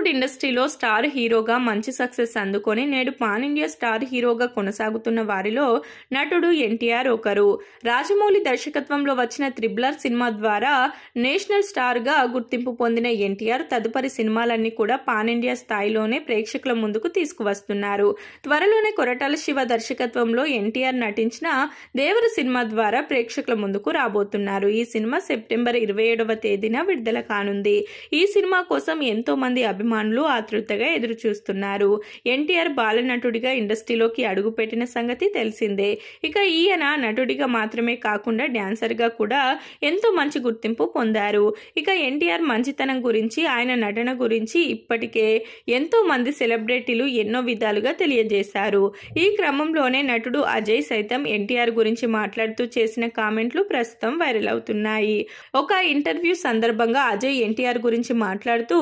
టాలీవుడ్ ఇండస్ట్రీలో స్టార్ హీరోగా మంచి సక్సెస్ అందుకొని నేడు పాన్ ఇండియా స్టార్ హీరోగా కొనసాగుతున్న వారిలో నటుడు ఎన్టీఆర్ ఒకరు. రాజమౌళి దర్శకత్వంలో వచ్చిన త్రిబులర్ సినిమా ద్వారా నేషనల్ స్టార్ గా గుర్తింపు పొందిన ఎన్టీఆర్ తదుపరి సినిమాలన్నీ కూడా పాన్ ఇండియా స్థాయిలోనే ప్రేక్షకుల ముందుకు తీసుకువస్తున్నారు. త్వరలోనే కొరటాల శివ దర్శకత్వంలో ఎన్టీఆర్ నటించిన దేవర సినిమా ద్వారా ప్రేక్షకుల ముందుకు రాబోతున్నారు. ఈ సినిమా సెప్టెంబర్ 27వ తేదీన విడుదల కానుంది. ఈ సినిమా కోసం ఎంతో మంది అభిమానులు ఆతృతగా ఎదురు చూస్తున్నారు. ఎన్టీఆర్ బాలనటుడిగా ఇండస్ట్రీలోకి అడుగుపెట్టిన సంగతి తెలిసిందే. ఇక ఈయన నటుడిగా మాత్రమే కాకుండా డాన్సర్ గా కూడా ఎంతో మంచి గుర్తింపు పొందారు. ఇక ఎన్టీఆర్ మంచితనం గురించి, ఆయన నటన గురించి ఇప్పటికే ఎంతో మంది సెలబ్రిటీలు ఎన్నో విధాలుగా తెలియజేశారు. ఈ క్రమంలోనే నటుడు అజయ్ సైతం ఎన్టీఆర్ గురించి మాట్లాడుతూ చేసిన కామెంట్లు ప్రస్తుతం వైరల్ అవుతున్నాయి. ఒక ఇంటర్వ్యూ సందర్భంగా అజయ్ ఎన్టీఆర్ గురించి మాట్లాడుతూ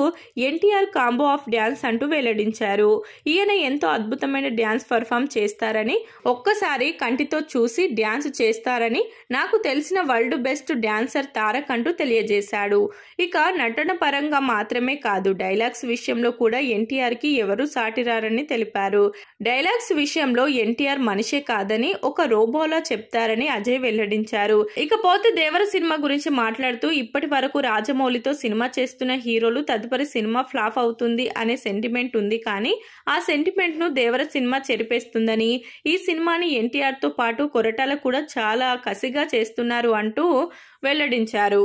ఎన్టీఆర్ కాంబో ఆఫ్ డ్యాన్స్ అంటూ వెల్లడించారు. ఈయన ఎంతో అద్భుతమైన డ్యాన్స్ పర్ఫామ్ చేస్తారని, ఒక్కసారి కంటితో చూసి డ్యాన్స్ చేస్తారని, నాకు తెలిసిన వరల్డ్ బెస్ట్ డ్యాన్సర్ తారక్ అంటూ తెలియజేశాడు. ఇక నటన పరంగా మాత్రమే కాదు, డైలాగ్స్ విషయంలో కూడా ఎన్టీఆర్ కి ఎవరు సాటిరారని తెలిపారు. డైలాగ్స్ విషయంలో ఎన్టీఆర్ మనిషే కాదని, ఒక రోబోలా చెప్తారని అజయ్ వెల్లడించారు. ఇకపోతే దేవర సినిమా గురించి మాట్లాడుతూ ఇప్పటి వరకు రాజమౌళితో సినిమా చేస్తున్న హీరోలు తదుపరి సినిమా ఫ్లాప్ అవుతుంది అనే సెంటిమెంట్ ఉంది, కానీ ఆ సెంటిమెంట్ ను దేవర సినిమా చెరిపేస్తుందని, ఈ సినిమాని ఎన్టీఆర్ తో పాటు కొరటాల కూడా చాలా కసిగా చేస్తున్నారు అంటూ వెల్లడించారు.